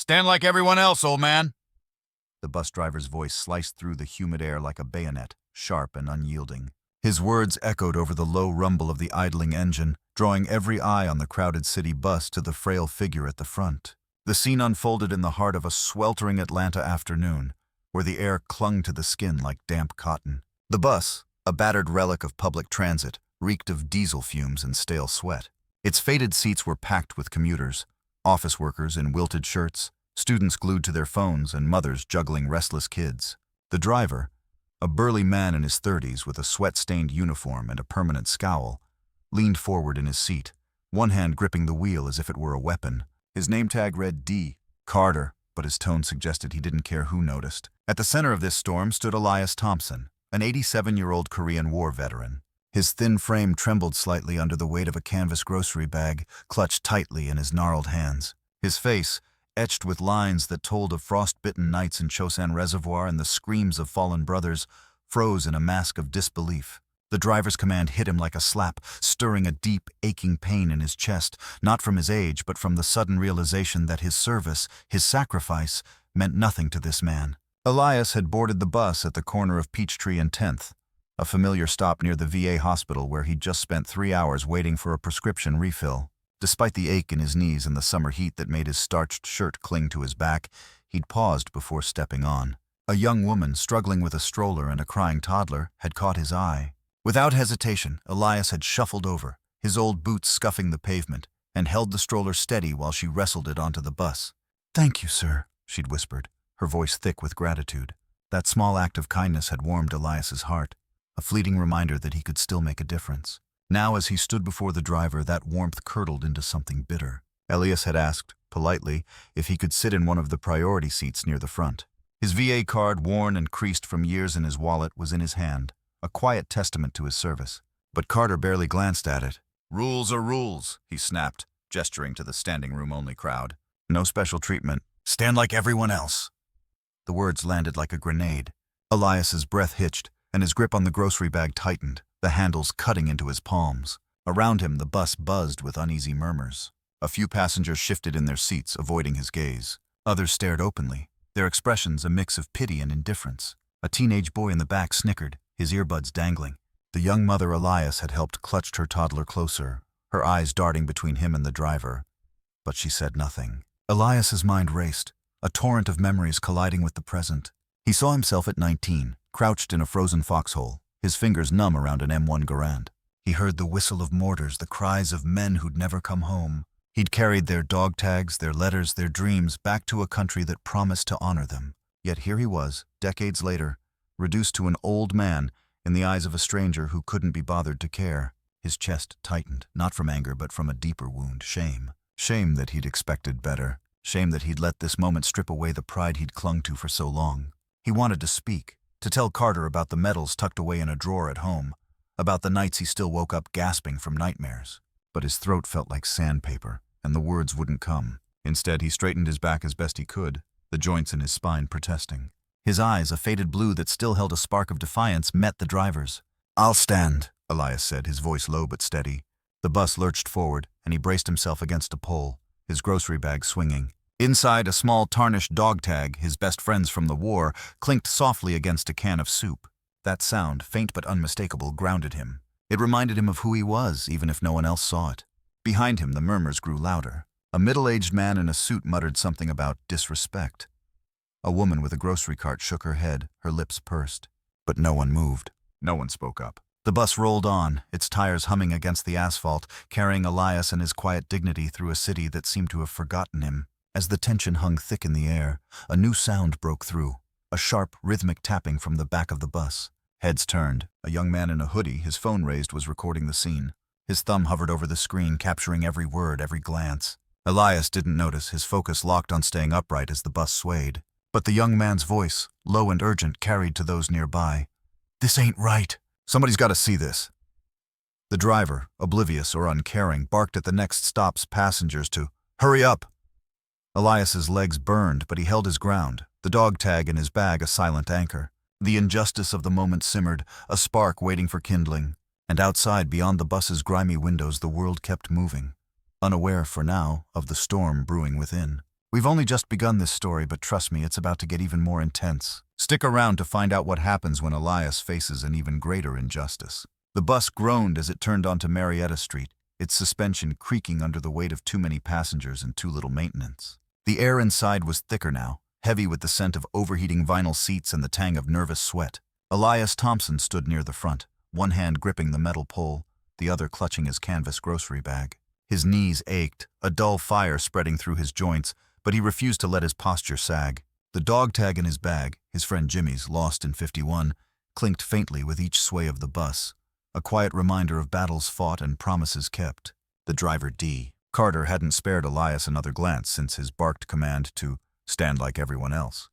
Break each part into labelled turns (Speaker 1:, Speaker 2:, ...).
Speaker 1: Stand like everyone else, old man.
Speaker 2: The bus driver's voice sliced through the humid air like a bayonet, sharp and unyielding. His words echoed over the low rumble of the idling engine, drawing every eye on the crowded city bus to the frail figure at the front. The scene unfolded in the heart of a sweltering Atlanta afternoon, where the air clung to the skin like damp cotton. The bus, a battered relic of public transit, reeked of diesel fumes and stale sweat. Its faded seats were packed with commuters, office workers in wilted shirts, students glued to their phones, and mothers juggling restless kids. The driver, a burly man in his 30s with a sweat-stained uniform and a permanent scowl, leaned forward in his seat, one hand gripping the wheel as if it were a weapon. His name tag read D. Carter, but his tone suggested he didn't care who noticed. At the center of this storm stood Elias Thompson, an 87-year-old Korean War veteran. His thin frame trembled slightly under the weight of a canvas grocery bag, clutched tightly in his gnarled hands. His face, etched with lines that told of frost-bitten nights in Chosin Reservoir and the screams of fallen brothers, froze in a mask of disbelief. The driver's command hit him like a slap, stirring a deep, aching pain in his chest, not from his age, but from the sudden realization that his service, his sacrifice, meant nothing to this man. Elias had boarded the bus at the corner of Peachtree and 10th, a familiar stop near the VA hospital where he'd just spent 3 hours waiting for a prescription refill. Despite the ache in his knees and the summer heat that made his starched shirt cling to his back, he'd paused before stepping on. A young woman struggling with a stroller and a crying toddler had caught his eye. Without hesitation, Elias had shuffled over, his old boots scuffing the pavement, and held the stroller steady while she wrestled it onto the bus. "Thank you, sir," she'd whispered, her voice thick with gratitude. That small act of kindness had warmed Elias's heart, a fleeting reminder that he could still make a difference. Now, as he stood before the driver, that warmth curdled into something bitter. Elias had asked, politely, if he could sit in one of the priority seats near the front. His VA card, worn and creased from years in his wallet, was in his hand, a quiet testament to his service. But Carter barely glanced at it. "Rules are rules," he snapped, gesturing to the standing room-only crowd. "No special treatment. Stand like everyone else." The words landed like a grenade. Elias's breath hitched, and his grip on the grocery bag tightened, the handles cutting into his palms. Around him, the bus buzzed with uneasy murmurs. A few passengers shifted in their seats, avoiding his gaze. Others stared openly, their expressions a mix of pity and indifference. A teenage boy in the back snickered, his earbuds dangling. The young mother Elias had helped clutched her toddler closer, her eyes darting between him and the driver. But she said nothing. Elias's mind raced, a torrent of memories colliding with the present. He saw himself at 19, crouched in a frozen foxhole, his fingers numb around an M1 Garand. He heard the whistle of mortars, the cries of men who'd never come home. He'd carried their dog tags, their letters, their dreams back to a country that promised to honor them. Yet here he was, decades later, reduced to an old man in the eyes of a stranger who couldn't be bothered to care. His chest tightened, not from anger but from a deeper wound, shame. Shame that he'd expected better. Shame that he'd let this moment strip away the pride he'd clung to for so long. He wanted to speak, to tell Carter about the medals tucked away in a drawer at home, about the nights he still woke up gasping from nightmares. But his throat felt like sandpaper, and the words wouldn't come. Instead, he straightened his back as best he could, the joints in his spine protesting. His eyes, a faded blue that still held a spark of defiance, met the driver's. "I'll stand," Elias said, his voice low but steady. The bus lurched forward, and he braced himself against a pole, his grocery bag swinging. Inside, a small tarnished dog tag, his best friends from the war, clinked softly against a can of soup. That sound, faint but unmistakable, grounded him. It reminded him of who he was, even if no one else saw it. Behind him, the murmurs grew louder. A middle-aged man in a suit muttered something about disrespect. A woman with a grocery cart shook her head, her lips pursed. But no one moved. No one spoke up. The bus rolled on, its tires humming against the asphalt, carrying Elias and his quiet dignity through a city that seemed to have forgotten him. As the tension hung thick in the air, a new sound broke through, a sharp, rhythmic tapping from the back of the bus. Heads turned. A young man in a hoodie, his phone raised, was recording the scene. His thumb hovered over the screen, capturing every word, every glance. Elias didn't notice, his focus locked on staying upright as the bus swayed. But the young man's voice, low and urgent, carried to those nearby. "This ain't right. Somebody's got to see this." The driver, oblivious or uncaring, barked at the next stop's passengers to hurry up. Elias's legs burned, but he held his ground, the dog tag in his bag a silent anchor. The injustice of the moment simmered, a spark waiting for kindling. And outside, beyond the bus's grimy windows, the world kept moving, unaware, for now, of the storm brewing within. We've only just begun this story, but trust me, it's about to get even more intense. Stick around to find out what happens when Elias faces an even greater injustice. The bus groaned as it turned onto Marietta Street, its suspension creaking under the weight of too many passengers and too little maintenance. The air inside was thicker now, heavy with the scent of overheating vinyl seats and the tang of nervous sweat. Elias Thompson stood near the front, one hand gripping the metal pole, the other clutching his canvas grocery bag. His knees ached, a dull fire spreading through his joints, but he refused to let his posture sag. The dog tag in his bag, his friend Jimmy's, lost in 51, clinked faintly with each sway of the bus, a quiet reminder of battles fought and promises kept. The driver, D. Carter, hadn't spared Elias another glance since his barked command to stand like everyone else.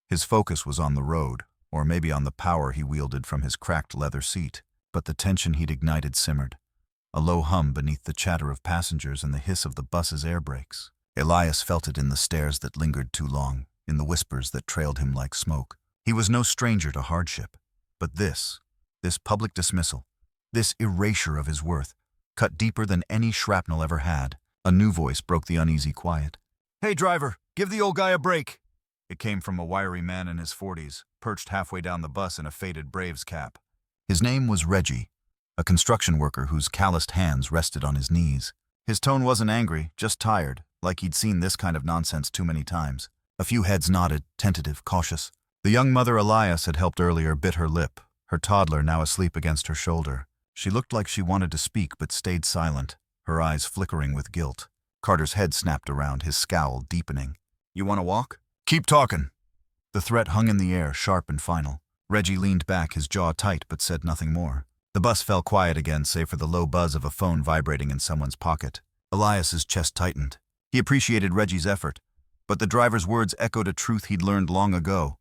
Speaker 2: His focus was on the road, or maybe on the power he wielded from his cracked leather seat, but the tension he'd ignited simmered, a low hum beneath the chatter of passengers and the hiss of the bus's air brakes. Elias felt it in the stares that lingered too long, in the whispers that trailed him like smoke. He was no stranger to hardship, but this public dismissal, this erasure of his worth, cut deeper than any shrapnel ever had. A new voice broke the uneasy quiet. "Hey driver, give the old guy a break." It came from a wiry man in his 40s, perched halfway down the bus in a faded Braves cap. His name was Reggie, a construction worker whose calloused hands rested on his knees. His tone wasn't angry, just tired, like he'd seen this kind of nonsense too many times. A few heads nodded, tentative, cautious. The young mother Elias had helped earlier bit her lip, her toddler now asleep against her shoulder. She looked like she wanted to speak but stayed silent, her eyes flickering with guilt. Carter's head snapped around, his scowl deepening. "You want to walk?" "Keep talking." The threat hung in the air, sharp and final. Reggie leaned back, his jaw tight, but said nothing more. The bus fell quiet again, save for the low buzz of a phone vibrating in someone's pocket. Elias's chest tightened. He appreciated Reggie's effort, but the driver's words echoed a truth he'd learned long ago.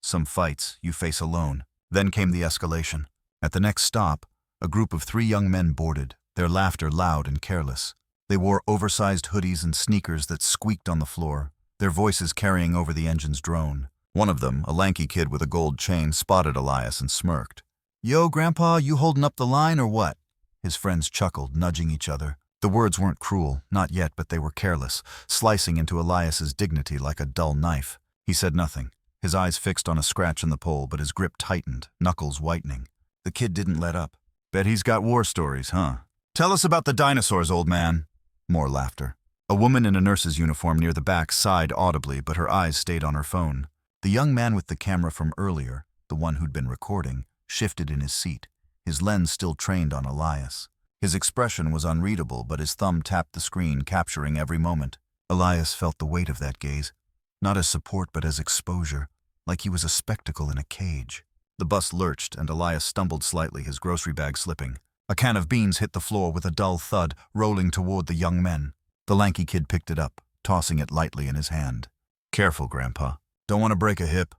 Speaker 2: Some fights you face alone. Then came the escalation. At the next stop, a group of 3 young men boarded, their laughter loud and careless. They wore oversized hoodies and sneakers that squeaked on the floor, their voices carrying over the engine's drone. One of them, a lanky kid with a gold chain, spotted Elias and smirked. "Yo, Grandpa, you holding up the line or what?" His friends chuckled, nudging each other. The words weren't cruel, not yet, but they were careless, slicing into Elias's dignity like a dull knife. He said nothing, his eyes fixed on a scratch in the pole, but his grip tightened, knuckles whitening. The kid didn't let up. "Bet he's got war stories, huh? Tell us about the dinosaurs, old man." More laughter. A woman in a nurse's uniform near the back sighed audibly, but her eyes stayed on her phone. The young man with the camera from earlier, the one who'd been recording, shifted in his seat, his lens still trained on Elias. His expression was unreadable, but his thumb tapped the screen, capturing every moment. Elias felt the weight of that gaze, not as support but as exposure, like he was a spectacle in a cage. The bus lurched, and Elias stumbled slightly, his grocery bag slipping. A can of beans hit the floor with a dull thud, rolling toward the young men. The lanky kid picked it up, tossing it lightly in his hand. "Careful, Grandpa. Don't want to break a hip."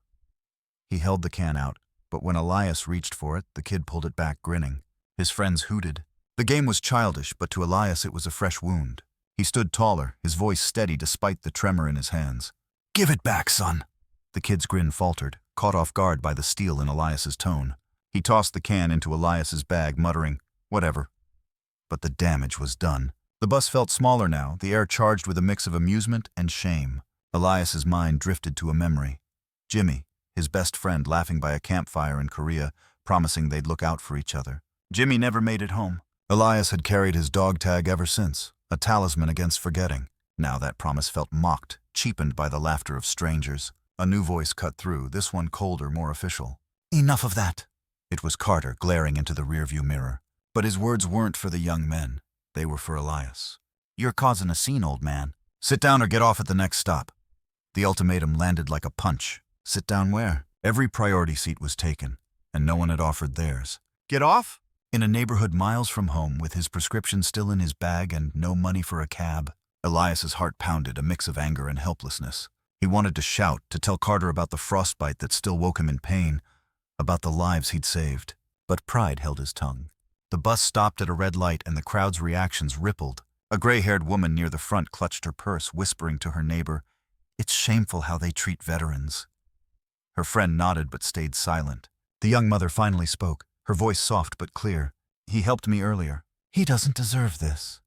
Speaker 2: He held the can out, but when Elias reached for it, the kid pulled it back, grinning. His friends hooted. The game was childish, but to Elias it was a fresh wound. He stood taller, his voice steady despite the tremor in his hands. "Give it back, son." The kid's grin faltered, caught off guard by the steel in Elias's tone. He tossed the can into Elias's bag, muttering, "Whatever." But the damage was done. The bus felt smaller now, the air charged with a mix of amusement and shame. Elias's mind drifted to a memory. Jimmy, his best friend, laughing by a campfire in Korea, promising they'd look out for each other. Jimmy never made it home. Elias had carried his dog tag ever since, a talisman against forgetting. Now that promise felt mocked, cheapened by the laughter of strangers. A new voice cut through, this one colder, more official. "Enough of that." It was Carter, glaring into the rearview mirror. But his words weren't for the young men. They were for Elias. "You're causing a scene, old man. Sit down or get off at the next stop." The ultimatum landed like a punch. Sit down where? Every priority seat was taken, and no one had offered theirs. "Get off?" In a neighborhood miles from home, with his prescription still in his bag and no money for a cab, Elias's heart pounded, a mix of anger and helplessness. He wanted to shout, to tell Carter about the frostbite that still woke him in pain, about the lives he'd saved. But pride held his tongue. The bus stopped at a red light, and the crowd's reactions rippled. A gray-haired woman near the front clutched her purse, whispering to her neighbor, "It's shameful how they treat veterans." Her friend nodded but stayed silent. The young mother finally spoke, her voice soft but clear. "He helped me earlier. He doesn't deserve this."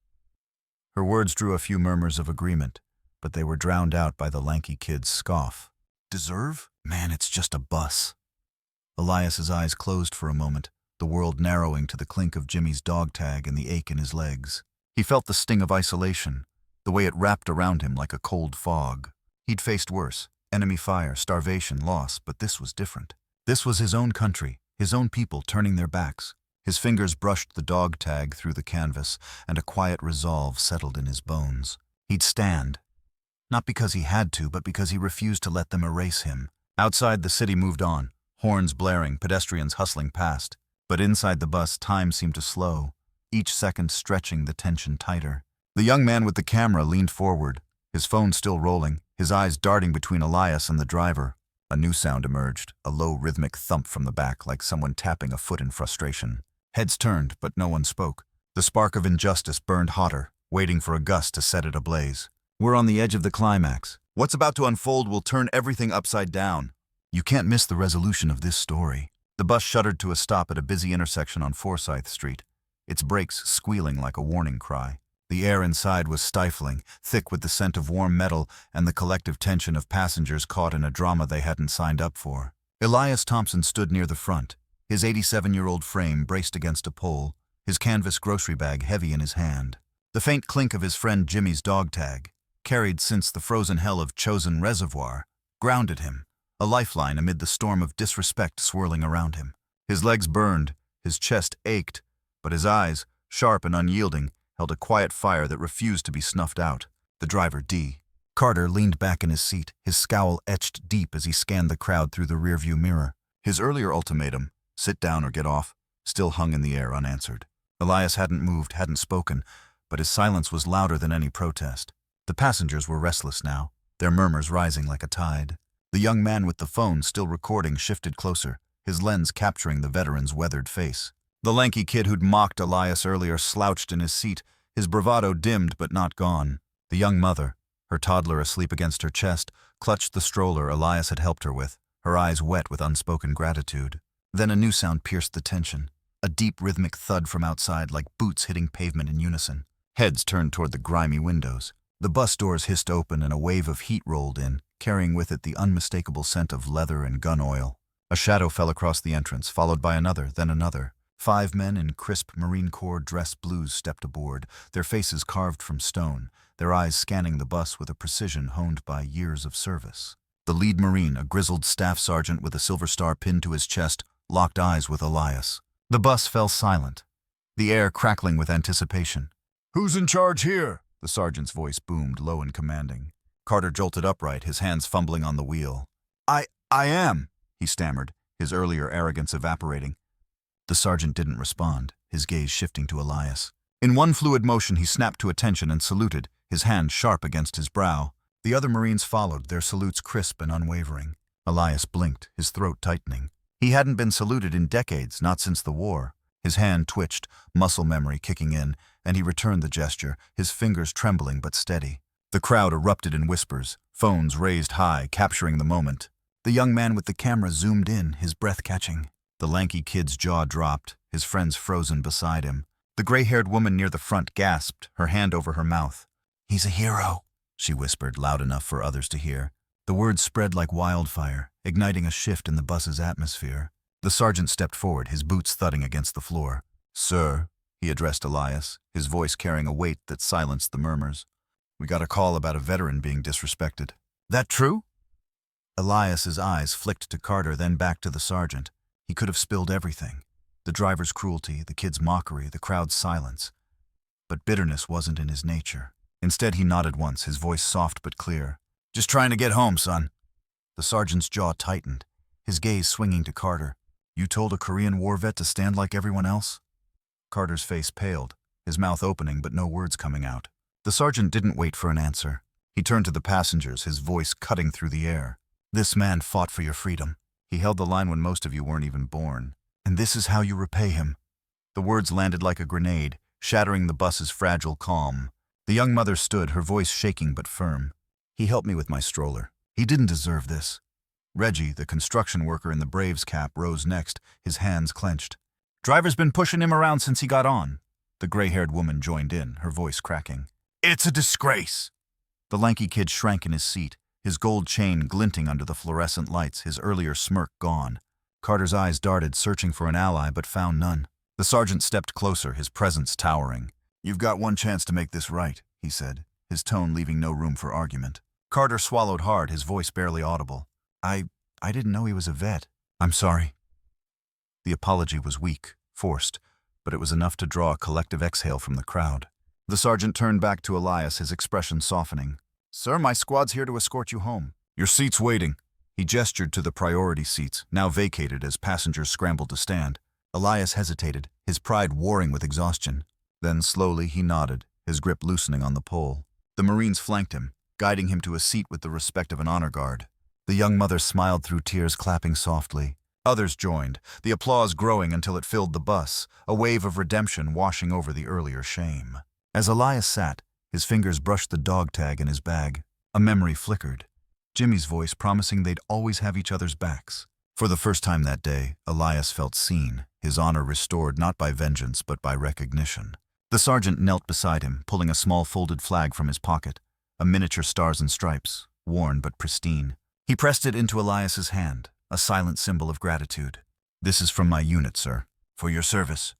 Speaker 2: Her words drew a few murmurs of agreement, but they were drowned out by the lanky kid's scoff. Deserve? Man, it's just a bus. Elias's eyes closed for a moment, the world narrowing to the clink of Jimmy's dog tag and the ache in his legs. He felt the sting of isolation, the way it wrapped around him like a cold fog. He'd faced worse, enemy fire, starvation, loss, but this was different. This was his own country, his own people turning their backs. His fingers brushed the dog tag through the canvas, and a quiet resolve settled in his bones. He'd stand. Not because he had to, but because he refused to let them erase him. Outside, the city moved on, horns blaring, pedestrians hustling past. But inside the bus, time seemed to slow, each second stretching the tension tighter. The young man with the camera leaned forward, his phone still rolling, his eyes darting between Elias and the driver. A new sound emerged, a low rhythmic thump from the back, like someone tapping a foot in frustration. Heads turned, but no one spoke. The spark of injustice burned hotter, waiting for a gust to set it ablaze. We're on the edge of the climax. What's about to unfold will turn everything upside down. You can't miss the resolution of this story. The bus shuddered to a stop at a busy intersection on Forsyth Street, its brakes squealing like a warning cry. The air inside was stifling, thick with the scent of warm metal and the collective tension of passengers caught in a drama they hadn't signed up for. Elias Thompson stood near the front, his 87-year-old frame braced against a pole, his canvas grocery bag heavy in his hand. The faint clink of his friend Jimmy's dog tag, carried since the frozen hell of Chosen Reservoir, grounded him, a lifeline amid the storm of disrespect swirling around him. His legs burned, his chest ached, but his eyes, sharp and unyielding, held a quiet fire that refused to be snuffed out. The driver, D. Carter, leaned back in his seat, his scowl etched deep as he scanned the crowd through the rearview mirror. His earlier ultimatum, sit down or get off, still hung in the air unanswered. Elias hadn't moved, hadn't spoken, but his silence was louder than any protest. The passengers were restless now, their murmurs rising like a tide. The young man with the phone still recording shifted closer, his lens capturing the veteran's weathered face. The lanky kid who'd mocked Elias earlier slouched in his seat, his bravado dimmed but not gone. The young mother, her toddler asleep against her chest, clutched the stroller Elias had helped her with, her eyes wet with unspoken gratitude. Then a new sound pierced the tension, a deep rhythmic thud from outside like boots hitting pavement in unison. Heads turned toward the grimy windows. The bus doors hissed open and a wave of heat rolled in, carrying with it the unmistakable scent of leather and gun oil. A shadow fell across the entrance, followed by another, then another. 5 men in crisp Marine Corps dress blues stepped aboard, their faces carved from stone, their eyes scanning the bus with a precision honed by years of service. The lead Marine, a grizzled staff sergeant with a silver star pinned to his chest, locked eyes with Elias. The bus fell silent, the air crackling with anticipation.
Speaker 1: Who's in charge here?
Speaker 2: The sergeant's voice boomed, low and commanding. Carter jolted upright, his hands fumbling on the wheel. I am, he stammered, his earlier arrogance evaporating. The sergeant didn't respond, his gaze shifting to Elias. In one fluid motion, he snapped to attention and saluted, his hand sharp against his brow. The other Marines followed, their salutes crisp and unwavering. Elias blinked, his throat tightening. He hadn't been saluted in decades, not since the war. His hand twitched, muscle memory kicking in, and he returned the gesture, his fingers trembling but steady. The crowd erupted in whispers, phones raised high, capturing the moment. The young man with the camera zoomed in, his breath catching. The lanky kid's jaw dropped, his friends frozen beside him. The gray-haired woman near the front gasped, her hand over her mouth. "He's a hero," she whispered, loud enough for others to hear. The words spread like wildfire, igniting a shift in the bus's atmosphere. The sergeant stepped forward, his boots thudding against the floor. "Sir," he addressed Elias, his voice carrying a weight that silenced the murmurs. "We got a call about a veteran being disrespected." "That true?" Elias's eyes flicked to Carter, then back to the sergeant. He could have spilled everything. The driver's cruelty, the kid's mockery, the crowd's silence. But bitterness wasn't in his nature. Instead, he nodded once, his voice soft but clear. "Just trying to get home, son." The sergeant's jaw tightened, his gaze swinging to Carter. "You told a Korean War vet to stand like everyone else?" Carter's face paled, his mouth opening but no words coming out. The sergeant didn't wait for an answer. He turned to the passengers, his voice cutting through the air. "This man fought for your freedom. He held the line when most of you weren't even born. And this is how you repay him." The words landed like a grenade, shattering the bus's fragile calm. The young mother stood, her voice shaking but firm. "He helped me with my stroller. He didn't deserve this." Reggie, the construction worker in the Braves cap, rose next, his hands clenched. "Driver's been pushing him around since he got on." The gray-haired woman joined in, her voice cracking. "It's a disgrace." The lanky kid shrank in his seat, his gold chain glinting under the fluorescent lights, his earlier smirk gone. Carter's eyes darted, searching for an ally, but found none. The sergeant stepped closer, his presence towering. "You've got one chance to make this right," he said, his tone leaving no room for argument. Carter swallowed hard, his voice barely audible. I didn't know he was a vet. I'm sorry." The apology was weak, forced, but it was enough to draw a collective exhale from the crowd. The sergeant turned back to Elias, his expression softening. "Sir, my squad's here to escort you home. Your seat's waiting." He gestured to the priority seats, now vacated as passengers scrambled to stand. Elias hesitated, his pride warring with exhaustion. Then slowly he nodded, his grip loosening on the pole. The Marines flanked him, guiding him to a seat with the respect of an honor guard. The young mother smiled through tears, clapping softly. Others joined, the applause growing until it filled the bus, a wave of redemption washing over the earlier shame. As Elias sat, his fingers brushed the dog tag in his bag. A memory flickered. Jimmy's voice promising they'd always have each other's backs. For the first time that day, Elias felt seen, his honor restored not by vengeance but by recognition. The sergeant knelt beside him, pulling a small folded flag from his pocket, a miniature stars and stripes, worn but pristine. He pressed it into Elias's hand, a silent symbol of gratitude. "This is from my unit, sir. For your service."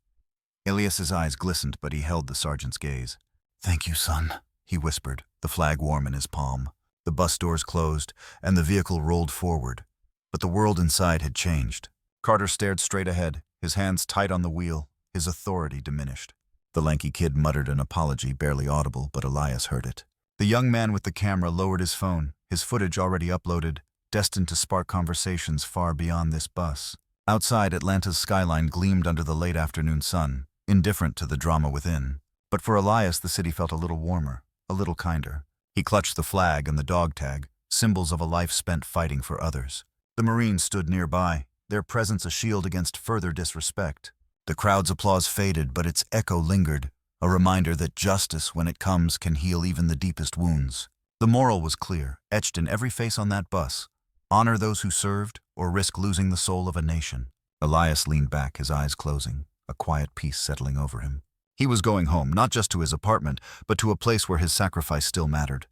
Speaker 2: Elias's eyes glistened, but he held the sergeant's gaze. "Thank you, son," he whispered, the flag warm in his palm. The bus doors closed, and the vehicle rolled forward. But the world inside had changed. Carter stared straight ahead, his hands tight on the wheel, his authority diminished. The lanky kid muttered an apology, barely audible, but Elias heard it. The young man with the camera lowered his phone, his footage already uploaded, destined to spark conversations far beyond this bus. Outside, Atlanta's skyline gleamed under the late afternoon sun, indifferent to the drama within. But for Elias, the city felt a little warmer, a little kinder. He clutched the flag and the dog tag, symbols of a life spent fighting for others. The Marines stood nearby, their presence a shield against further disrespect. The crowd's applause faded, but its echo lingered, a reminder that justice, when it comes, can heal even the deepest wounds. The moral was clear, etched in every face on that bus. Honor those who served, or risk losing the soul of a nation. Elias leaned back, his eyes closing, a quiet peace settling over him. He was going home, not just to his apartment, but to a place where his sacrifice still mattered.